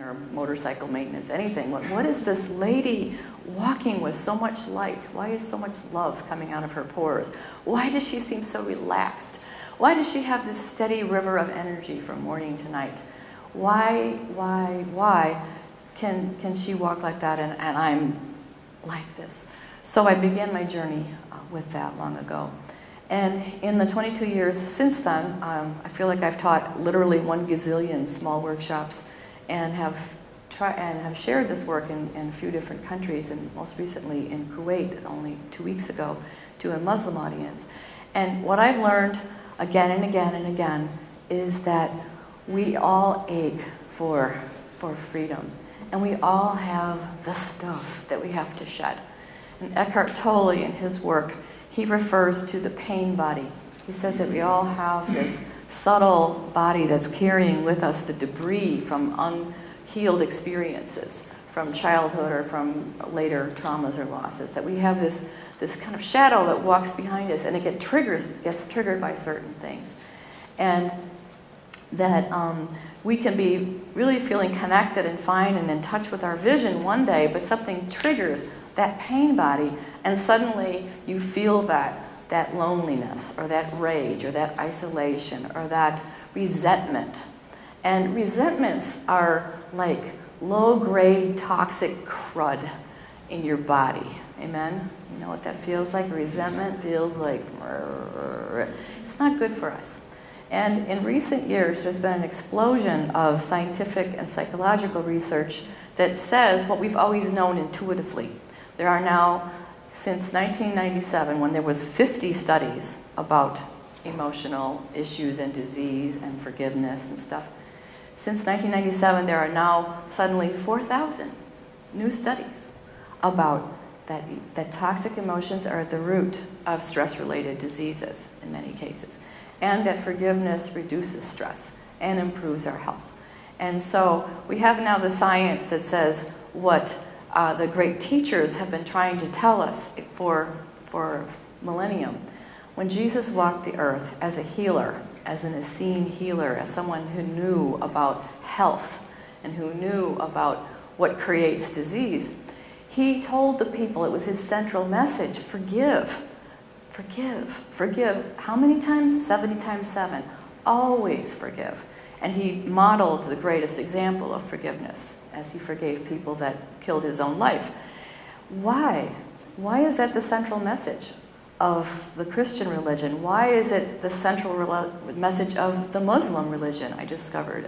or motorcycle maintenance, anything. What is this lady walking with so much light? Why is so much love coming out of her pores? Why does she seem so relaxed? Why does she have this steady river of energy from morning to night? Why can she walk like that and I'm like this? So I began my journey with that long ago. And in the 22 years since then, I feel like I've taught literally 1 gazillion small workshops and have shared this work in a few different countries, and most recently in Kuwait only 2 weeks ago to a Muslim audience. And what I've learned again and again and again is that we all ache for freedom. And we all have the stuff that we have to shed. And Eckhart Tolle, in his work, he refers to the pain body. He says that we all have this subtle body that's carrying with us the debris from unhealed experiences, from childhood or from later traumas or losses. That we have this kind of shadow that walks behind us, and it gets triggered by certain things. And that we can be really feeling connected and fine and in touch with our vision one day, but something triggers that pain body, and suddenly you feel that loneliness or that rage or that isolation or that resentment. And resentments are like low-grade toxic crud in your body. Amen? You know what that feels like? Resentment feels like it's not good for us. And in recent years, there's been an explosion of scientific and psychological research that says what we've always known intuitively. There are now, since 1997, when there was 50 studies about emotional issues and disease and forgiveness and stuff, since 1997, there are now suddenly 4,000 new studies about that toxic emotions are at the root of stress-related diseases in many cases, and that forgiveness reduces stress and improves our health. And so we have now the science that says what the great teachers have been trying to tell us for millennium. When Jesus walked the earth as a healer, as an Essene healer, as someone who knew about health and who knew about what creates disease, he told the people, it was his central message, forgive, forgive, forgive. How many times? 70 times 7. Always forgive. And he modeled the greatest example of forgiveness as he forgave people that killed his own life. Why? Why is that the central message of the Christian religion? Why is it the central message of the Muslim religion? I discovered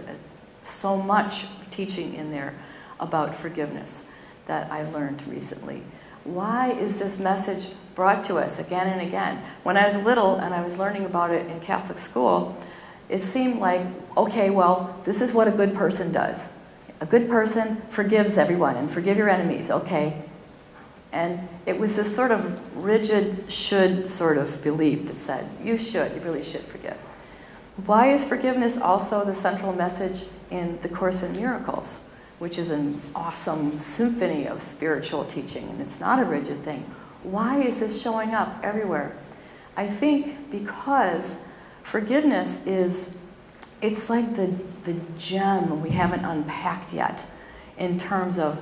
so much teaching in there about forgiveness that I learned recently. Why is this message brought to us again and again? When I was little and I was learning about it in Catholic school, it seemed like, okay, well, this is what a good person does. A good person forgives everyone, and forgive your enemies, okay. And it was this sort of rigid should sort of belief that said, you really should forgive. Why is forgiveness also the central message in the Course in Miracles, which is an awesome symphony of spiritual teaching, and it's not a rigid thing? Why is this showing up everywhere? I think because forgiveness it's like the gem we haven't unpacked yet in terms of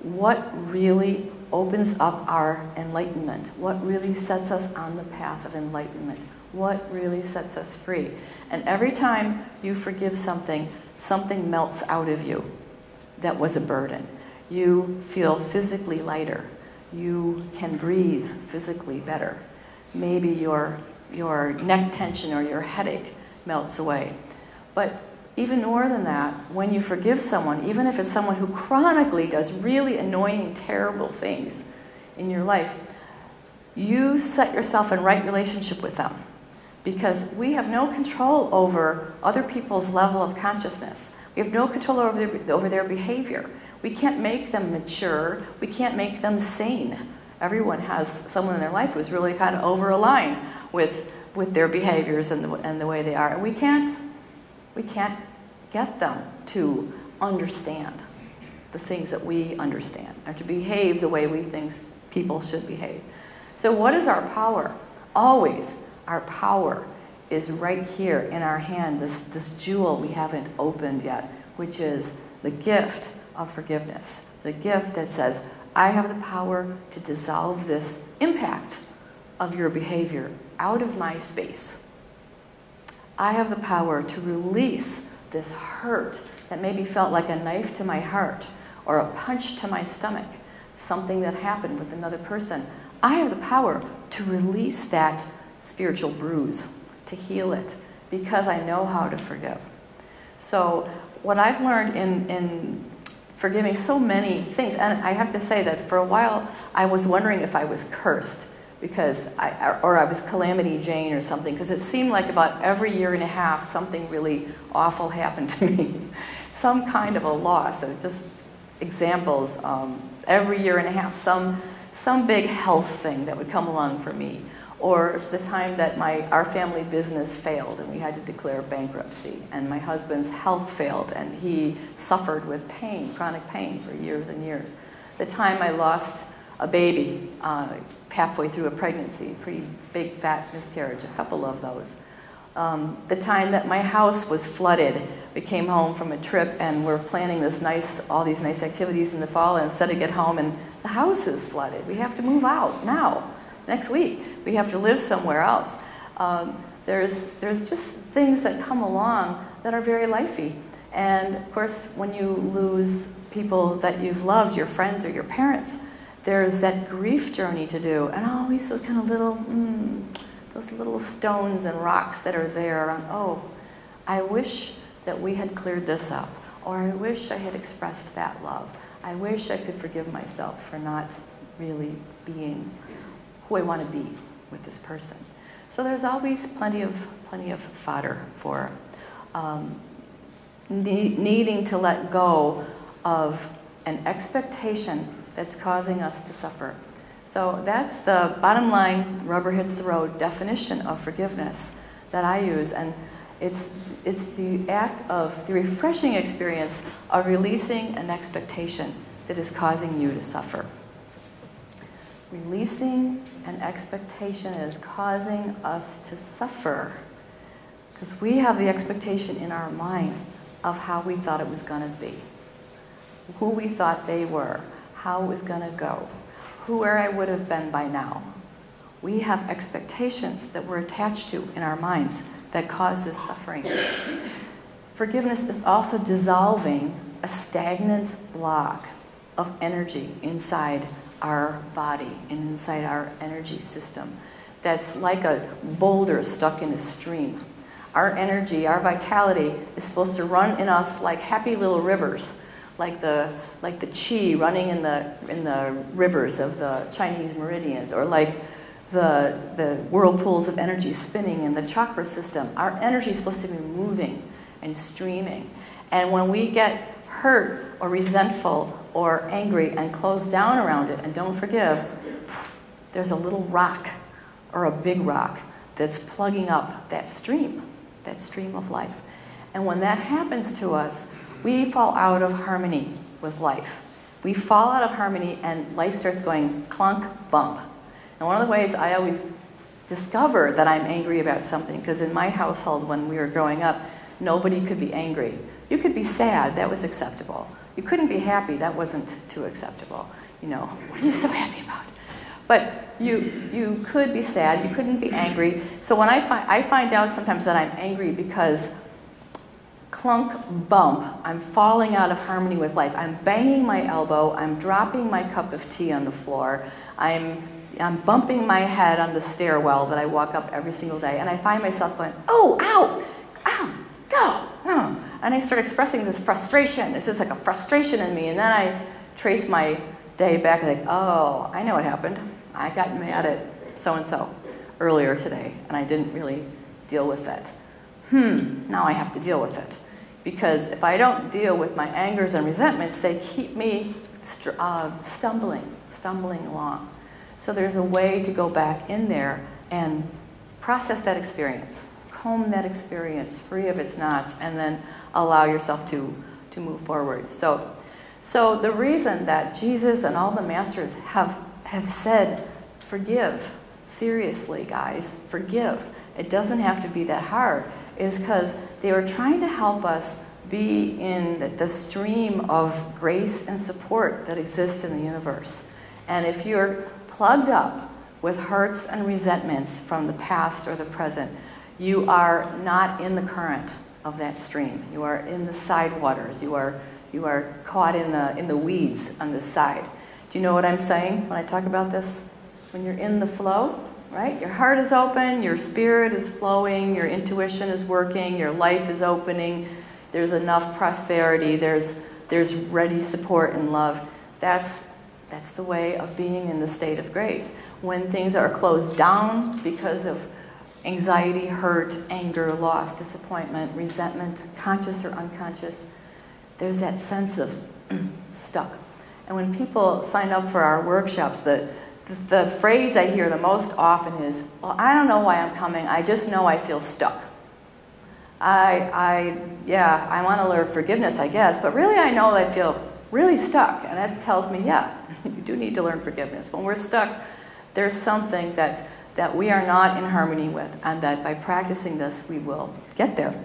what really opens up our enlightenment, what really sets us on the path of enlightenment, what really sets us free. And every time you forgive something, something melts out of you that was a burden. You feel physically lighter. You can breathe physically better. Maybe your neck tension or your headache melts away. But even more than that, when you forgive someone, even if it's someone who chronically does really annoying, terrible things in your life, you set yourself in right relationship with them. Because we have no control over other people's level of consciousness. We have no control over their behavior. We can't make them mature. We can't make them sane. Everyone has someone in their life who's really kind of over a line with their behaviors and the way they are. And we can't get them to understand the things that we understand, or to behave the way we think people should behave. So what is our power? Always, our power is right here in our hand, this jewel we haven't opened yet, which is the gift of forgiveness. The gift that says, I have the power to dissolve this impact of your behavior out of my space. I have the power to release this hurt that maybe felt like a knife to my heart or a punch to my stomach, something that happened with another person. I have the power to release that spiritual bruise, to heal it, because I know how to forgive. So what I've learned in forgiving so many things, and I have to say that for a while I was wondering if I was cursed, because I was Calamity Jane or something, because it seemed like about every year and a half something really awful happened to me. Some kind of a loss, and just examples, every year and a half, some big health thing that would come along for me. Or the time that our family business failed and we had to declare bankruptcy, and my husband's health failed and he suffered with pain, chronic pain for years and years. The time I lost a baby halfway through a pregnancy, pretty big fat miscarriage, a couple of those. The time that my house was flooded. We came home from a trip and we're planning all these nice activities in the fall, and instead of get home and the house is flooded. We have to move out now. Next week, we have to live somewhere else. There's just things that come along that are very lifey. And of course, when you lose people that you've loved, your friends or your parents, there's that grief journey to do. And always those kind of those little stones and rocks that are there. I wish that we had cleared this up. Or I wish I had expressed that love. I wish I could forgive myself for not really being who I want to be with this person. So there's always plenty of fodder for needing to let go of an expectation that's causing us to suffer. So that's the bottom line, rubber hits the road definition of forgiveness that I use, and it's the act of the refreshing experience of releasing an expectation that is causing you to suffer. Releasing an expectation is causing us to suffer because we have the expectation in our mind of how we thought it was going to be, who we thought they were, how it was going to go, where I would have been by now. We have expectations that we're attached to in our minds that cause this suffering. Forgiveness is also dissolving a stagnant block of energy inside our body and inside our energy system that's like a boulder stuck in a stream. Our energy, our vitality is supposed to run in us like happy little rivers, like the chi running in the rivers of the Chinese meridians, or like the whirlpools of energy spinning in the chakra system. Our energy is supposed to be moving and streaming. And when we get hurt or resentful or angry and close down around it and don't forgive, there's a little rock or a big rock that's plugging up that stream of life. And when that happens to us, we fall out of harmony with life. We fall out of harmony and life starts going clunk, bump. And one of the ways I always discover that I'm angry about something, because in my household when we were growing up, nobody could be angry. You could be sad, that was acceptable. You couldn't be happy, that wasn't too acceptable. What are you so happy about? But you could be sad, you couldn't be angry. So when I find out sometimes that I'm angry because clunk, bump, I'm falling out of harmony with life. I'm banging my elbow, I'm dropping my cup of tea on the floor, I'm bumping my head on the stairwell that I walk up every single day, and I find myself going, oh, ow, ow, no, no. And I start expressing this frustration. This is like a frustration in me, and then I trace my day back and think, oh, I know what happened. I got mad at so-and-so earlier today, and I didn't really deal with it. Now I have to deal with it. Because if I don't deal with my angers and resentments, they keep me stumbling along. So there's a way to go back in there and process that experience, comb that experience free of its knots, and then allow yourself to move forward. So the reason that Jesus and all the masters have said, forgive, seriously guys, forgive, it doesn't have to be that hard, is because they were trying to help us be in the stream of grace and support that exists in the universe. And if you're plugged up with hurts and resentments from the past or the present, you are not in the current of that stream. You are in the side waters. You are caught in the weeds on the side. Do you know what I'm saying when I talk about this? When you're in the flow, right? Your heart is open, your spirit is flowing, your intuition is working, your life is opening, there's enough prosperity, there's ready support and love. That's the way of being in the state of grace. When things are closed down because of anxiety, hurt, anger, loss, disappointment, resentment, conscious or unconscious, there's that sense of stuck. And when people sign up for our workshops, the phrase I hear the most often is, well, I don't know why I'm coming, I just know I feel stuck. I want to learn forgiveness, I guess, but really I know I feel really stuck. And that tells me, yeah, you do need to learn forgiveness. When we're stuck, there's something that we are not in harmony with, and that by practicing this, we will get there.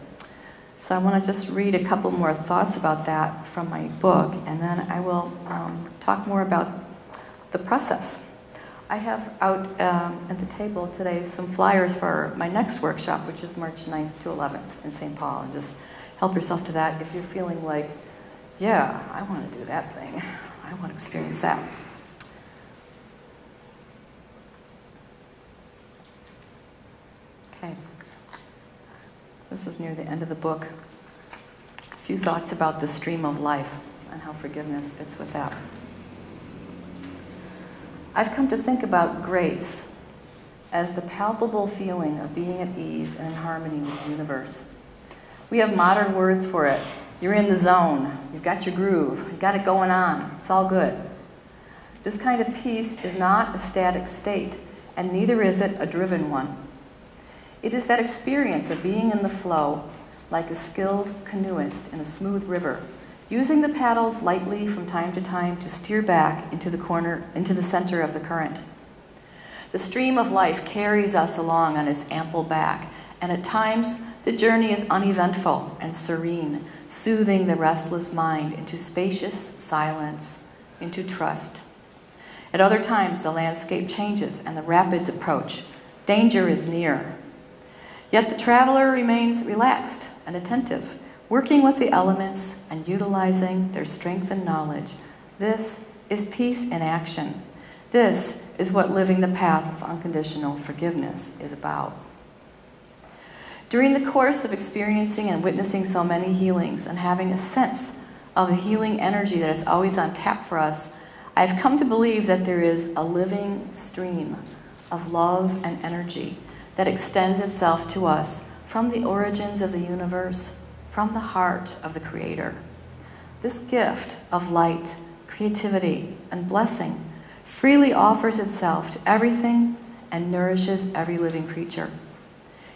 So I want to just read a couple more thoughts about that from my book, and then I will talk more about the process. I have out at the table today some flyers for my next workshop, which is March 9th to 11th in St. Paul. And just help yourself to that if you're feeling like, yeah, I want to do that thing. I want to experience that. Okay. This is near the end of the book. A few thoughts about the stream of life and how forgiveness fits with that. I've come to think about grace as the palpable feeling of being at ease and in harmony with the universe. We have modern words for it. You're in the zone. You've got your groove. You've got it going on. It's all good. This kind of peace is not a static state, and neither is it a driven one. It is that experience of being in the flow, like a skilled canoeist in a smooth river, using the paddles lightly from time to time to steer back into the center of the current. The stream of life carries us along on its ample back, and at times the journey is uneventful and serene, soothing the restless mind into spacious silence, into trust. At other times the landscape changes and the rapids approach. Danger is near. Yet the traveler remains relaxed and attentive, working with the elements and utilizing their strength and knowledge. This is peace in action. This is what living the path of unconditional forgiveness is about. During the course of experiencing and witnessing so many healings and having a sense of the healing energy that is always on tap for us, I've come to believe that there is a living stream of love and energy that extends itself to us from the origins of the universe, from the heart of the Creator. This gift of light, creativity, and blessing freely offers itself to everything and nourishes every living creature.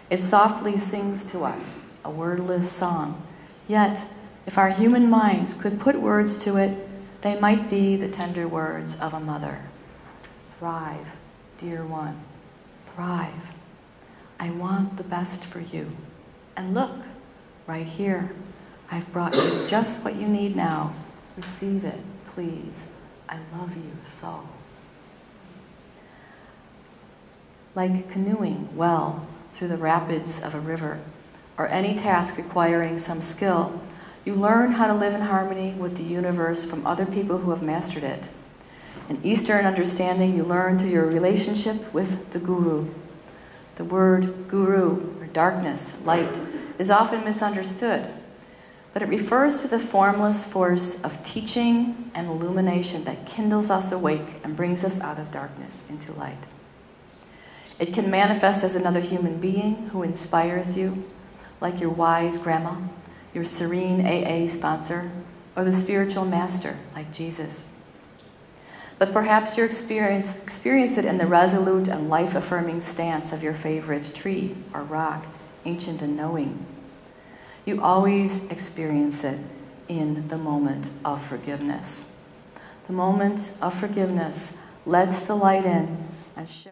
It softly sings to us a wordless song, yet if our human minds could put words to it, they might be the tender words of a mother. Thrive, dear one, thrive. I want the best for you. And look, right here, I've brought you just what you need now. Receive it, please. I love you so. Like canoeing well through the rapids of a river, or any task requiring some skill, you learn how to live in harmony with the universe from other people who have mastered it. In Eastern understanding, you learn through your relationship with the Guru. The word guru, or darkness, light, is often misunderstood, but it refers to the formless force of teaching and illumination that kindles us awake and brings us out of darkness into light. It can manifest as another human being who inspires you, like your wise grandma, your serene AA sponsor, or the spiritual master, like Jesus. But perhaps you experience it in the resolute and life-affirming stance of your favorite tree or rock, ancient and knowing. You always experience it in the moment of forgiveness. The moment of forgiveness lets the light in and shows